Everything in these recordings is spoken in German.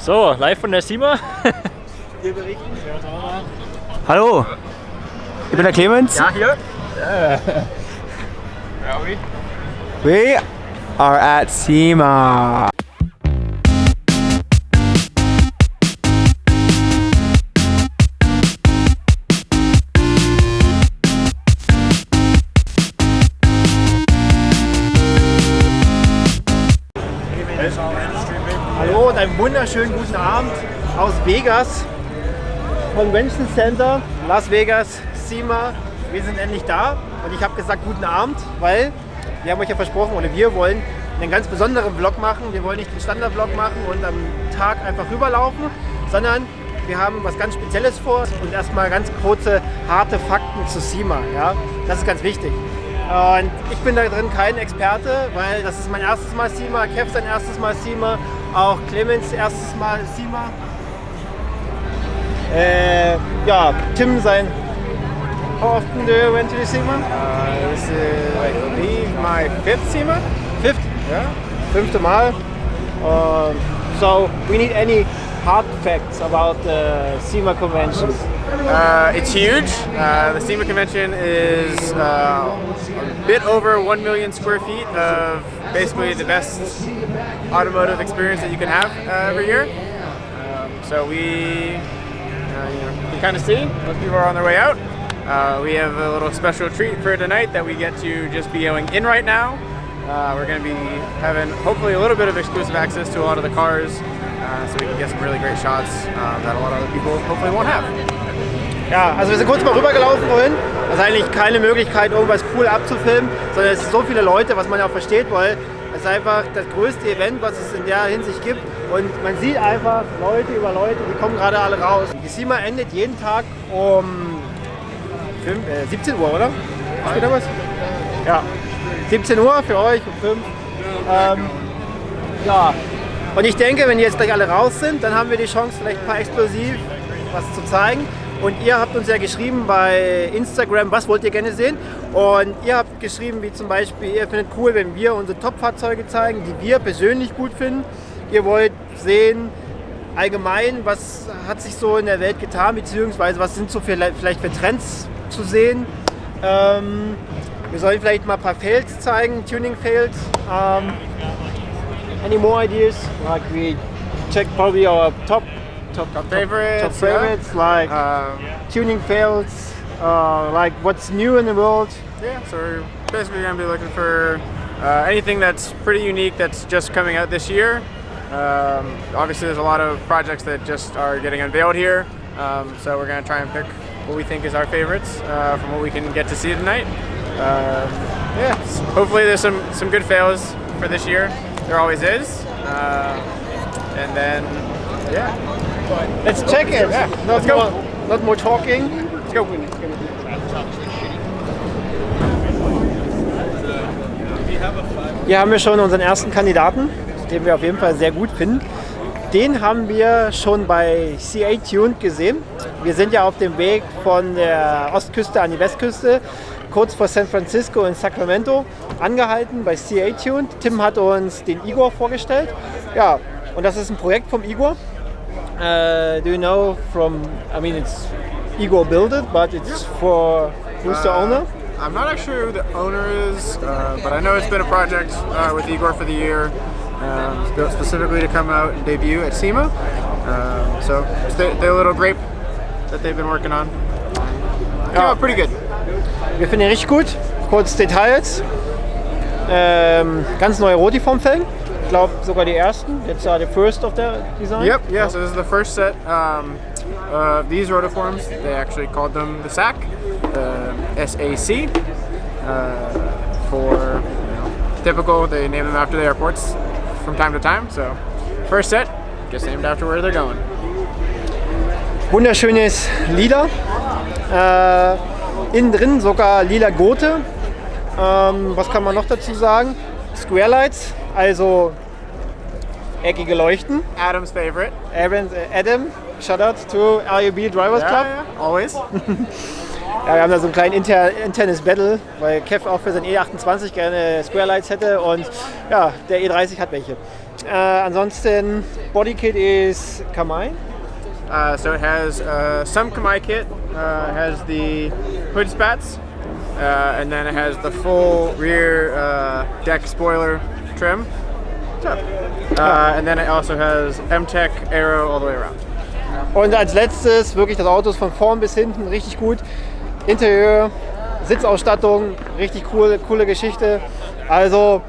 So, live von der SEMA. Wir berichten. Hallo, ich bin der Clemens. Ja, hier. We are at SEMA. Hallo und einen wunderschönen guten Abend aus Vegas, Convention Center, Las Vegas, SEMA. Wir sind endlich da und ich habe gesagt guten Abend, weil wir haben euch ja versprochen, oder wir wollen einen ganz besonderen Vlog machen. Wir wollen nicht den Standard-Vlog machen und am Tag einfach rüberlaufen, sondern wir haben was ganz Spezielles vor und erstmal ganz kurze, harte Fakten zu SEMA. Ja? Das ist ganz wichtig. Und ich bin da drin kein Experte, weil das ist mein erstes Mal SEMA, Kev sein erstes Mal SEMA, auch Clemens erstes Mal SEMA. Ja, Tim sein. How often do you went to the SEMA? This is, I believe, my fifth SEMA. Fifth? Yeah. Fünfte Mal. So we need any hard facts about the SEMA convention. It's huge. The SEMA convention is a bit over 1 million square feet of basically the best automotive experience that you can have every year. So we, you can kind of see, most people are on their way out. We have a little special treat for tonight that we get to just be going in right now. We're going to be having hopefully a little bit of exclusive access to a lot of the cars, so we can get some really great shots that a lot of other people hopefully won't have. Ja, also wir sind kurz mal rübergelaufen vorhin. Das ist eigentlich keine Möglichkeit, irgendwas cool abzufilmen, sondern es sind so viele Leute, was man ja auch versteht, weil es ist einfach das größte Event, was es in der Hinsicht gibt. Und man sieht einfach Leute über Leute, die kommen gerade alle raus. Die SEMA endet jeden Tag um 17 Uhr, oder? Steht da was? Ja, 17 Uhr für euch, um 5. Ja, und ich denke, wenn die jetzt gleich alle raus sind, dann haben wir die Chance, vielleicht ein paar explosiv was zu zeigen. Und ihr habt uns ja geschrieben bei Instagram, was wollt ihr gerne sehen? Und ihr habt geschrieben, wie zum Beispiel, ihr findet cool, wenn wir unsere Top-Fahrzeuge zeigen, die wir persönlich gut finden. Ihr wollt sehen, allgemein, was hat sich so in der Welt getan, beziehungsweise was sind so vielleicht für Trends zu sehen. Wir sollen vielleicht mal ein paar Fails zeigen, Tuning-Fails. Any more ideas? Like we check probably our top favorites, like tuning fails, like what's new in the world. Yeah, so we're basically going to be looking for anything that's pretty unique that's just coming out this year. Obviously there's a lot of projects that just are getting unveiled here, so we're going to try and pick what we think is our favorites from what we can get to see tonight. Yeah, hopefully there's some good fails for this year. There always is. And then, yeah. Let's check it. Yeah, Not more talking. Let's go. Hier haben wir schon unseren ersten Kandidaten, den wir auf jeden Fall sehr gut finden. Den haben wir schon bei CA Tuned gesehen. Wir sind ja auf dem Weg von der Ostküste an die Westküste, kurz vor San Francisco in Sacramento, angehalten bei CA Tuned. Tim hat uns den Igor vorgestellt. Ja, und das ist ein Projekt vom Igor. Do you know from, I mean, it's Igor built it, but it's for, who's the owner? I'm not actually sure who the owner is, but I know it's been a project with Igor for the year, built specifically to come out and debut at SEMA. So it's the little grape that they've been working on. Came out pretty good. Wir finden ihn richtig gut. Kurz Details. Ganz neue Rotiform-Felgen. Ich glaube sogar die ersten. It's the first of the design. Yep, yeah, so this is the first set of these rotiforms. They actually called them the SAC, SAC, for typical, they name them after the airports from time to time. So first set gets named after where they're going. Wunderschönes Lila. Innen drin sogar lila Gurte. Was kann man noch dazu sagen? Square Lights, also eckige Leuchten. Adam's favorite. Adam, shout out to LUB Drivers Club. Yeah, always. Ja, wir haben da so ein kleines internes Battle, weil Kev auch für sein E28 gerne Square Lights hätte und ja, der E30 hat welche. Ansonsten, Body Kit is Kamai. So it has some Kamai kit, has the hood spats, and then it has the full rear deck spoiler trim. And then it also has M-Tech Aero all the way around. Und als letztes, wirklich das Auto ist von vorn bis hinten richtig gut. Interieur, Sitzausstattung, richtig coole Geschichte. Also,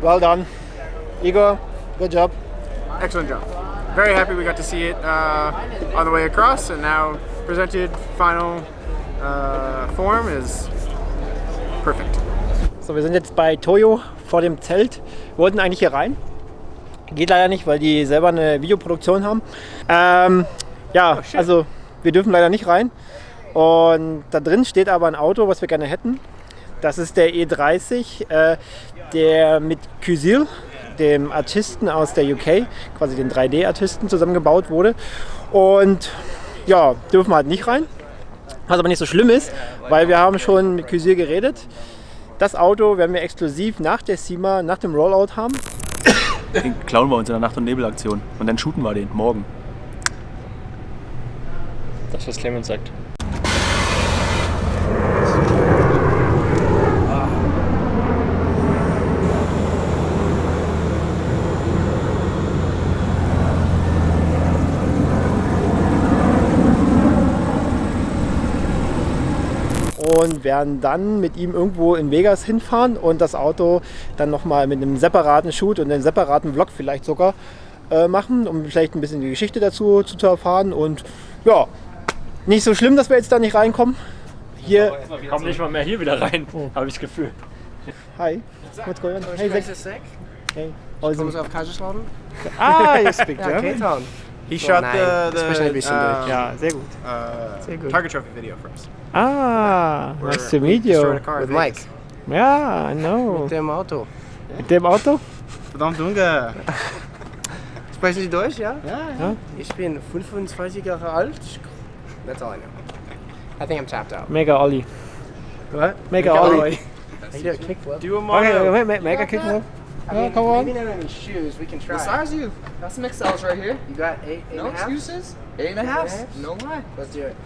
well done. Igor, good job. Excellent job. Very happy we got to see it on the way across, and now presented final form is perfect. So, wir sind jetzt bei Toyo vor dem Zelt. Wir wollten eigentlich hier rein. Geht leider nicht, weil die selber eine Videoproduktion haben. Also wir dürfen leider nicht rein. Und da drin steht aber ein Auto, was wir gerne hätten. Das ist der E30, der mit Kysil, dem Artisten aus der UK, quasi den 3D-Artisten, zusammengebaut wurde. Und ja, dürfen wir halt nicht rein. Was aber nicht so schlimm ist, weil wir haben schon mit Kysil geredet. Das Auto werden wir exklusiv nach der SEMA, nach dem Rollout haben. Den klauen wir uns in der Nacht- und Nebelaktion und dann shooten wir den morgen. Das, was Clemens sagt. Und werden dann mit ihm irgendwo in Vegas hinfahren und das Auto dann nochmal mit einem separaten Shoot und einem separaten Vlog vielleicht sogar machen, um vielleicht ein bisschen die Geschichte dazu zu erfahren. Und ja, nicht so schlimm, dass wir jetzt da nicht reinkommen. Hier. Wir kommen nicht mal mehr hier wieder rein, habe ich das Gefühl. Hi, what's going on? Hey, Zach. Hey, Comes off Kaiserslautern? you speak Ja, German? K-Town. He shot nein, the sprechen ein bisschen durch. Ja, sehr gut. Sehr gut. Target Trophy video for us. Ah, nice to meet Destroyed you. a car With in Mike. Vegas. Ja, I know. Mit dem Auto. Mit dem Auto? Verdammt Junge. Sprechen Sie Deutsch, ja? Ja. Ich bin 25 Jahre alt. That's all I know. I think I'm tapped out. Mega Olli. What? Mega Olli. I do a kickflip. Do a Okay, mega kick more. Yeah, come on. Maybe not any shoes. We can try. What size are you? Got some XLs right here. You got eight No and a half? excuses. 8.5. No lie. Let's do it.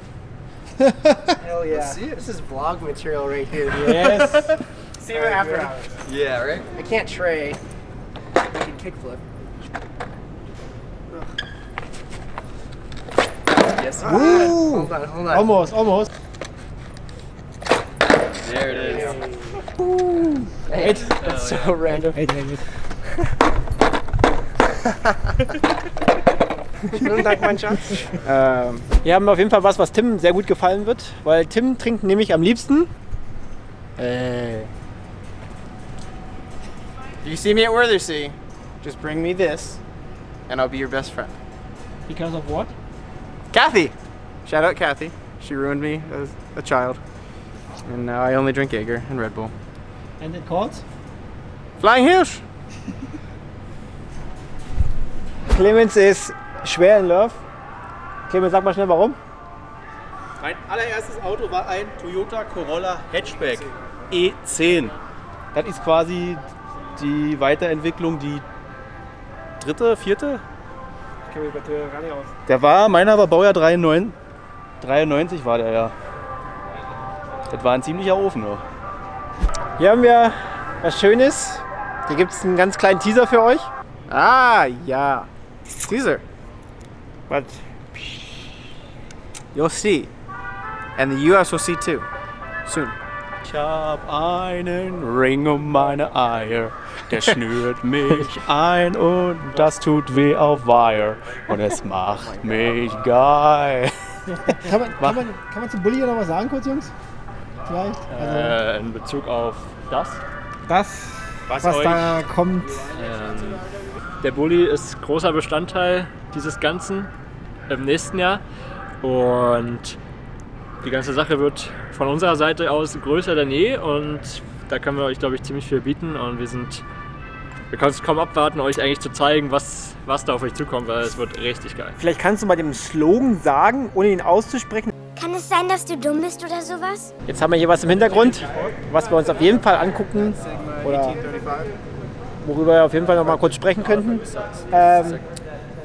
Hell yeah. Let's see it. This is vlog material right here. Yes. See you after. Yeah, right? I can't trade. I can kickflip. Yes. Ooh. Hold on. Almost. There it is. Hey, that's so random. Vielen Dank, mein Schatz. Wir haben auf jeden Fall was Tim sehr gut gefallen wird, weil Tim trinkt nämlich am liebsten. If you see me at Worthersea, just bring me this, and I'll be your best friend. Because of what? Kathy! Shout out Kathy. She ruined me as a child. And now I only drink Jaeger and Red Bull. And it calls? Flying Hirsch! Clemens ist schwer in Love. Clemens, sag mal schnell warum. Mein allererstes Auto war ein Toyota Corolla Hatchback E10. Das ist quasi die Weiterentwicklung, die dritte, vierte? Ich kenne mich bei Toyota gar nicht aus. Meiner war Baujahr 93 war der, ja. Das war ein ziemlicher Ofen, ja. Hier haben wir was Schönes. Hier gibt es einen ganz kleinen Teaser für euch. Ah, yeah. Caesar. Was? You'll see. And the US will see too. Soon. Ich hab einen Ring um meine Eier, der schnürt mich ein und das tut weh auf Wire und es macht mich geil. Kann man zum Bulli noch was sagen, kurz, Jungs? Vielleicht? Also, In Bezug auf das. das, was euch- da kommt. Der Bulli ist großer Bestandteil dieses Ganzen im nächsten Jahr. Und die ganze Sache wird von unserer Seite aus größer denn je. Und da können wir euch, glaube ich, ziemlich viel bieten. Und wir können es kaum abwarten, euch eigentlich zu zeigen, was da auf euch zukommt, weil es wird richtig geil. Vielleicht kannst du mal den Slogan sagen, ohne ihn auszusprechen. Kann es sein, dass du dumm bist oder sowas? Jetzt haben wir hier was im Hintergrund, was wir uns auf jeden Fall angucken oder worüber wir auf jeden Fall noch mal kurz sprechen könnten.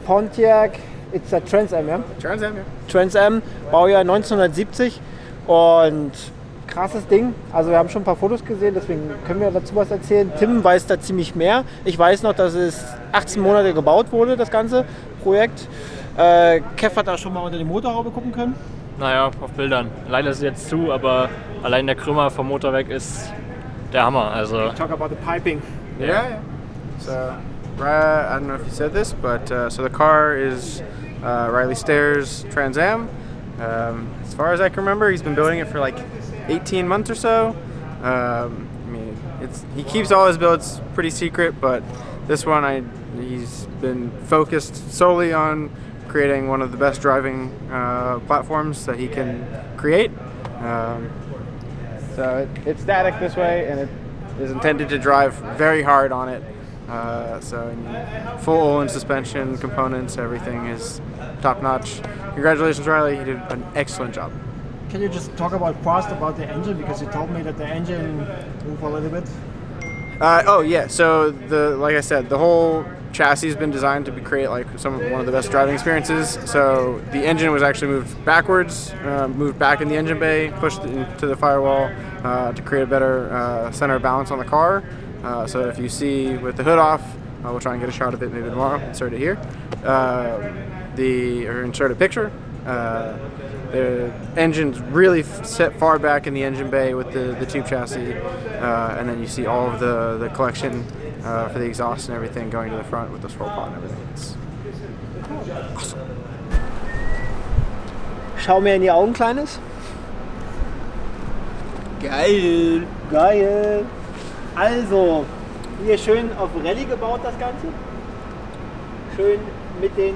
Pontiac, it's a Trans Am, ja? Trans Am, ja. Trans Am, Baujahr 1970 und krasses Ding. Also wir haben schon ein paar Fotos gesehen, deswegen können wir dazu was erzählen. Tim weiß da ziemlich mehr. Ich weiß noch, dass es 18 Monate gebaut wurde, das ganze Projekt. Kev hat da schon mal unter die Motorhaube gucken können. Naja, auf Bildern. Leider ist es jetzt zu, aber allein der Krümmer vom Motor weg ist der Hammer. Also Talk about the piping. Yeah. So, I don't know if you said this, but so the car is Riley Stairs Trans Am. As far as I can remember, he's been building it for like 18 months or so. I mean, he keeps all his builds pretty secret, but this one he's been focused solely on creating one of the best driving platforms that he can create. So it's static this way, and it is intended to drive very hard on it. So full Olin suspension, components, everything is top notch. Congratulations, Riley. You did an excellent job. Can you just talk about the engine, because you told me that the engine moved a little bit? So like I said, the whole chassis has been designed to create like one of the best driving experiences. So the engine was actually moved backwards, moved back in the engine bay, pushed into the firewall to create a better center of balance on the car. So that if you see with the hood off, we'll try and get a shot of it maybe tomorrow. Insert it here, insert a picture. The engine's really set far back in the engine bay with the tube chassis, and then you see all of the collection for the exhaust and everything going to the front with the scroll pod and everything. It's awesome. Schau mir in die Augen, Kleines. Geil! Geil! Also, hier schön auf Rallye gebaut das Ganze. Schön mit den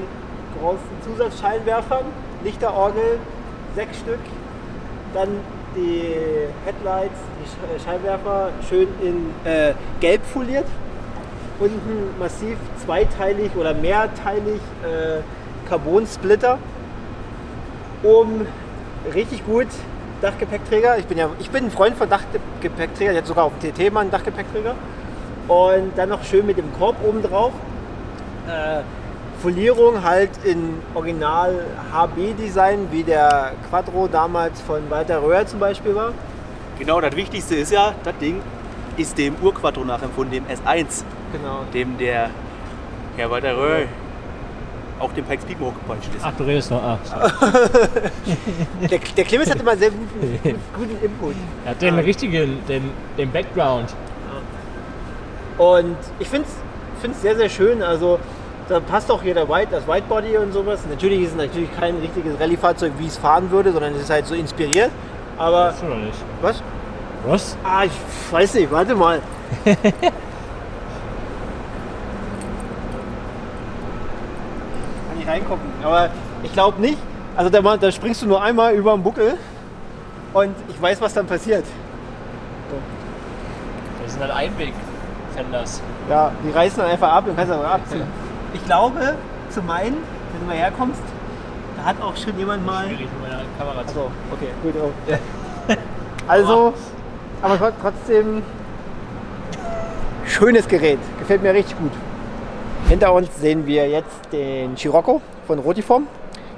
großen Zusatzscheinwerfern, Lichterorgel, 6 Stück. Dann die Headlights, die Scheinwerfer schön in gelb foliert. Unten massiv zweiteilig oder mehrteilig Carbon-Splitter. Oben richtig gut Dachgepäckträger. Ich bin ein Freund von Dachgepäckträgern, jetzt sogar auf dem TT mal einen Dachgepäckträger. Und dann noch schön mit dem Korb oben drauf. Folierung halt in Original HB-Design, wie der Quattro damals von Walter Röhr zum Beispiel war. Genau, das Wichtigste ist ja, das Ding ist dem Urquattro nachempfunden, dem S1. Genau. Dem der Herr Walter Röhr auch den Pikes Peak hochgepeitscht ist. ach, du redest noch. Der Clemens hat immer sehr guten Input. Er hat den richtigen, den Background. Und ich finde es sehr, sehr schön. Also da passt auch hier das Whitebody und sowas. Natürlich ist es kein richtiges Rallye-Fahrzeug, wie es fahren würde, sondern es ist halt so inspiriert. Aber. Weißt du noch nicht? Was? Was? Ich weiß nicht, warte mal. Kann ich reingucken. Aber ich glaube nicht. Also da springst du nur einmal über den Buckel und ich weiß, was dann passiert. Das sind halt Einweg-Fenders. Ja, die reißen dann einfach ab und kannst dann abziehen. Ich glaube, zu meinen, wenn du mal herkommst, da hat auch schon jemand mal. Schwierig mit meiner Kamera zu. Achso, okay, gut. Oh. Also, aber trotzdem schönes Gerät. Gefällt mir richtig gut. Hinter uns sehen wir jetzt den Scirocco von Rotiform.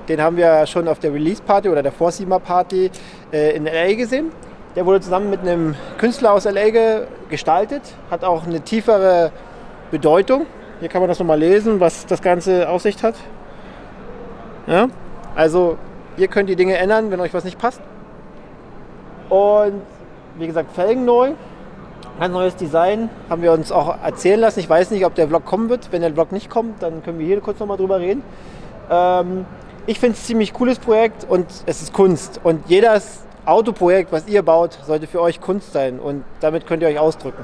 Den haben wir schon auf der Release-Party oder der Four-Seamer-Party in LA gesehen. Der wurde zusammen mit einem Künstler aus LA gestaltet, hat auch eine tiefere Bedeutung. Hier kann man das nochmal lesen, was das Ganze auf sich hat. Ja? Also, ihr könnt die Dinge ändern, wenn euch was nicht passt. Und wie gesagt, Felgen neu. Ganz neues Design, haben wir uns auch erzählen lassen. Ich weiß nicht, ob der Vlog kommen wird. Wenn der Vlog nicht kommt, dann können wir hier kurz nochmal drüber reden. Ich finde es ein ziemlich cooles Projekt und es ist Kunst. Und jedes Autoprojekt, was ihr baut, sollte für euch Kunst sein. Und damit könnt ihr euch ausdrücken.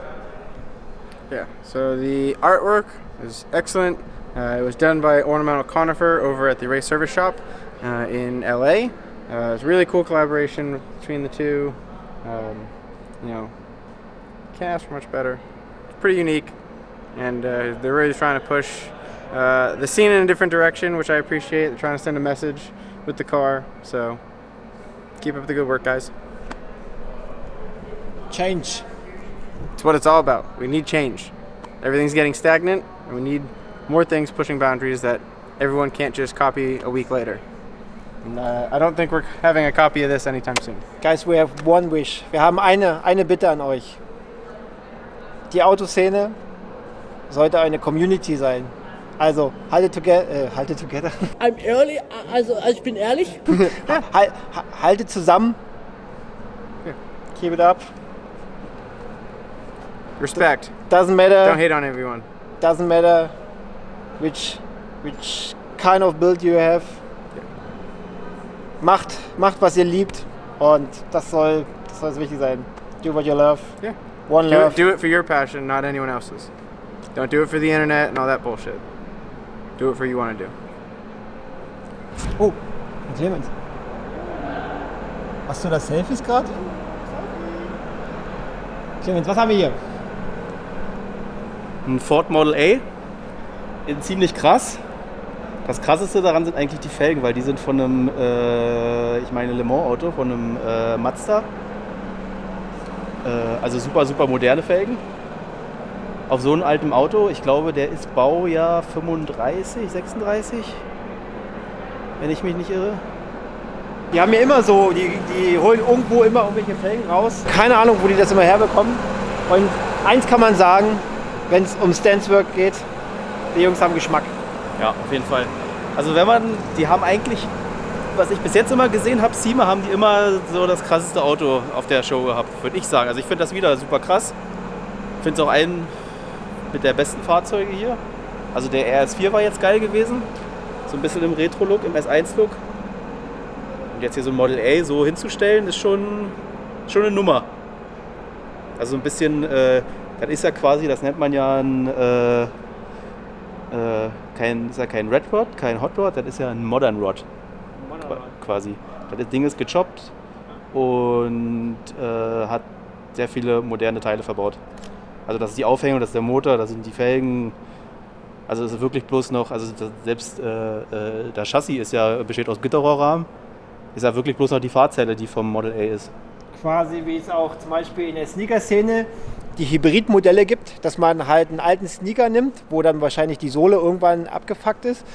Yeah, so the artwork is excellent. It was done by Ornamental Conifer over at the Race Service Shop in LA. It's a really cool collaboration between the two. Can't ask for much better. It's pretty unique, and they're really trying to push the scene in a different direction, which I appreciate. They're trying to send a message with the car, so keep up the good work, guys. Change. It's what it's all about. We need change. Everything's getting stagnant, and we need more things pushing boundaries that everyone can't just copy a week later. And I don't think we're having a copy of this anytime soon. Guys, we have one wish. Wir haben eine Bitte an euch. Die Autoszene sollte eine Community sein. Also, haltet together. I'm early, also ich bin ehrlich. Haltet zusammen. Keep it up. Respect. Doesn't matter. Don't hate on everyone. Doesn't matter which kind of build you have. Macht, was ihr liebt und das soll wichtig sein. Do what you love. Yeah. One love. Do it for your passion, not anyone else's. Don't do it for the internet and all that bullshit. Do it for what you want to do. Oh, Clemens. Hast du das Selfies gerade? Clemens, was haben wir hier? Ein Ford Model A. Ziemlich krass. Das krasseste daran sind eigentlich die Felgen, weil die sind von einem, ich meine Le Mans Auto, von einem Mazda. Also super, super moderne Felgen. Auf so einem alten Auto, ich glaube, der ist Baujahr 35, 36, wenn ich mich nicht irre. Die haben ja immer so, die holen irgendwo immer irgendwelche Felgen raus. Keine Ahnung, wo die das immer herbekommen. Und eins kann man sagen, wenn es um Stancework geht, die Jungs haben Geschmack. Ja, auf jeden Fall. Also die haben eigentlich, was ich bis jetzt immer gesehen habe, SEMA haben die immer so das krasseste Auto auf der Show gehabt, würde ich sagen. Also ich finde das wieder super krass. Ich finde es auch einen mit der besten Fahrzeuge hier. Also der RS4 war jetzt geil gewesen. So ein bisschen im Retro-Look, im S1-Look. Und jetzt hier so ein Model A so hinzustellen, ist schon eine Nummer. Also ein bisschen, das ist ja quasi, das nennt man ja ein, ist ja kein Red Rod, kein Hot Rod, das ist ja ein Modern Rod. Quasi. Das Ding ist gechoppt und hat sehr viele moderne Teile verbaut. Also das ist die Aufhängung, das ist der Motor, das sind die Felgen. Also es ist wirklich bloß noch, also selbst das Chassis besteht aus Gitterrohrrahmen. Ist ja wirklich bloß noch die Fahrzelle, die vom Model A ist. Quasi wie es auch zum Beispiel in der Sneaker-Szene die Hybridmodelle gibt, dass man halt einen alten Sneaker nimmt, wo dann wahrscheinlich die Sohle irgendwann abgefuckt ist.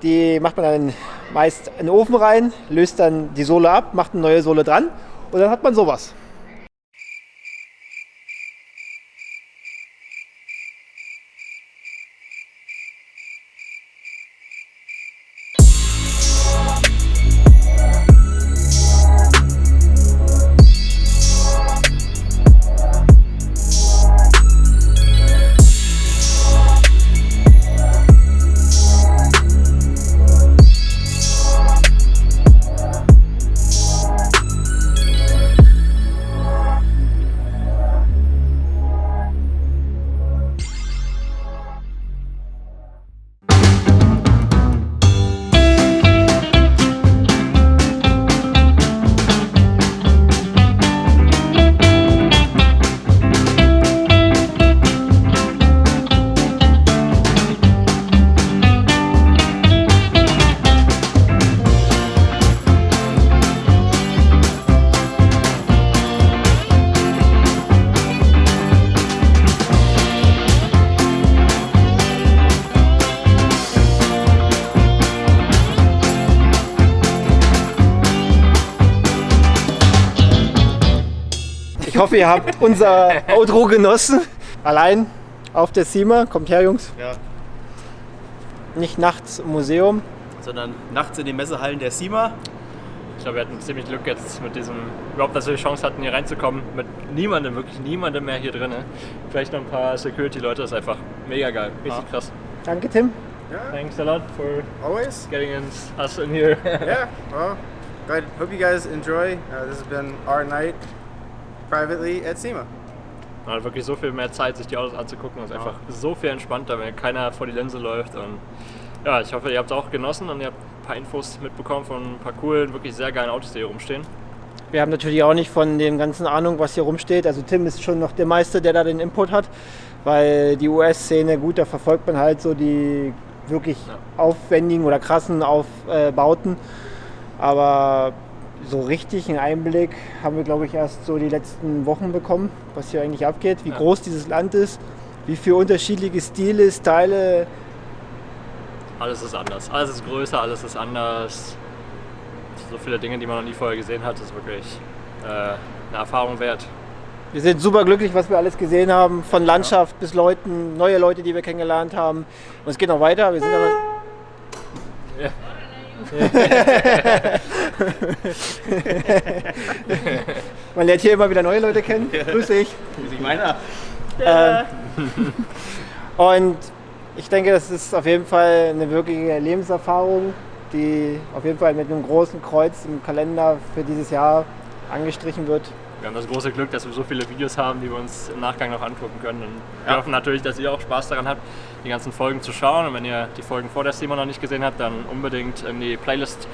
Die macht man dann meist in den Ofen rein, löst dann die Sohle ab, macht eine neue Sohle dran und dann hat man sowas. Ich hoffe, ihr habt unser Outro genossen. Allein auf der SEMA. Kommt her, Jungs. Ja. Nicht nachts im Museum. Sondern nachts in den Messehallen der SEMA. Ich glaube, wir hatten ziemlich Glück jetzt mit diesem, überhaupt, dass wir die Chance hatten, hier reinzukommen. Mit niemandem, wirklich niemandem mehr hier drin. Vielleicht noch ein paar Security-Leute, das ist einfach mega geil. Richtig krass. Danke, Tim. Thanks a lot for Always. getting us in here. Yeah, well, I hope you guys enjoy. This has been our night privately at SEMA. Man hat wirklich so viel mehr Zeit, sich die Autos anzugucken. Es ist einfach so viel entspannter, wenn keiner vor die Linse läuft. Und ja, ich hoffe, ihr habt es auch genossen und ihr habt ein paar Infos mitbekommen von ein paar coolen, wirklich sehr geilen Autos, die hier rumstehen. Wir haben natürlich auch nicht von dem ganzen Ahnung, was hier rumsteht. Also Tim ist schon noch der Meister, der da den Input hat. Weil die US-Szene, gut, da verfolgt man halt so die wirklich aufwendigen oder krassen Aufbauten. Aber so richtig einen Einblick haben wir, glaube ich, erst so die letzten Wochen bekommen, was hier eigentlich abgeht, wie groß dieses Land ist, Wie viele unterschiedliche Stile, Style. Alles ist anders. Alles ist größer, alles ist anders. So viele Dinge, die man noch nie vorher gesehen hat, ist wirklich eine Erfahrung wert. Wir sind super glücklich, was wir alles gesehen haben. Von Landschaft bis Leuten, neue Leute, die wir kennengelernt haben. Und es geht noch weiter. Wir sind aber Man lernt hier immer wieder neue Leute kennen. Grüß dich. Wie sich meiner. Und ich denke, das ist auf jeden Fall eine wirkliche Lebenserfahrung, die auf jeden Fall mit einem großen Kreuz im Kalender für dieses Jahr angestrichen wird. Wir haben das große Glück, dass wir so viele Videos haben, die wir uns im Nachgang noch angucken können. Und wir hoffen natürlich, dass ihr auch Spaß daran habt, die ganzen Folgen zu schauen. Und wenn ihr die Folgen vor der SEMA noch nicht gesehen habt, dann unbedingt in die Playlist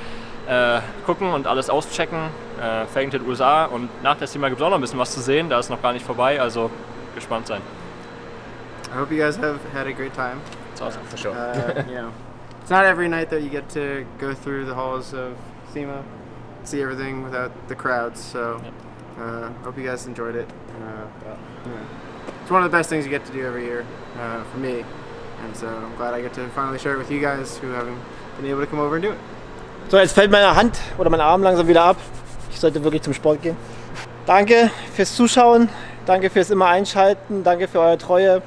gucken und alles auschecken. Fainted USA. Und nach der SEMA gibt es auch noch ein bisschen was zu sehen. Da ist noch gar nicht vorbei, also gespannt sein. I hope you guys have had a great time. It's awesome. For sure. You know, it's not every night that you get to go through the halls of SEMA, see everything without the crowds. So, hope you guys enjoyed it. It's one of the best things you get to do every year for me, and so I'm glad I get to finally share it with you guys who haven't been able to come over and do it. So, jetzt fällt meine Hand oder mein Arm langsam wieder ab. Ich sollte wirklich zum Sport gehen. Danke fürs Zuschauen, danke fürs immer Einschalten, danke für eure Treue.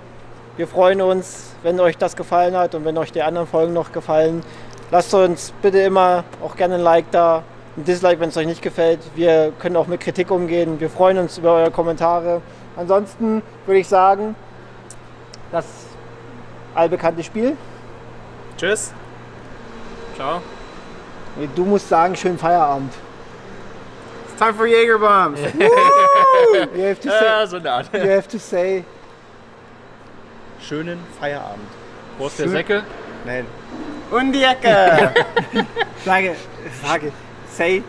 Wir freuen uns, wenn euch das gefallen hat und wenn euch die anderen Folgen noch gefallen. Lasst uns bitte immer auch gerne ein Like da, ein Dislike, wenn es euch nicht gefällt. Wir können auch mit Kritik umgehen. Wir freuen uns über eure Kommentare. Ansonsten würde ich sagen, das allbekannte Spiel. Tschüss. Ciao. Du musst sagen, schönen Feierabend. It's time for Jaeger bombs. You have to say, So eine Art. you have to say. Schönen Feierabend. Prost der Säcke. Nein. Und die Ecke. Sage, say,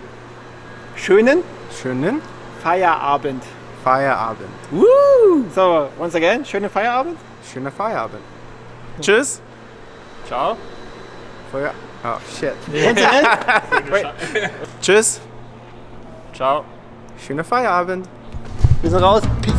schönen Schönen Feierabend. Feierabend. So, once again, schönen Feierabend. Schöner Feierabend. Tschüss. Ciao. Feuer. Oh shit. Once again, Tschüss. Ciao. Schöner Feierabend. wir sind raus. Peace.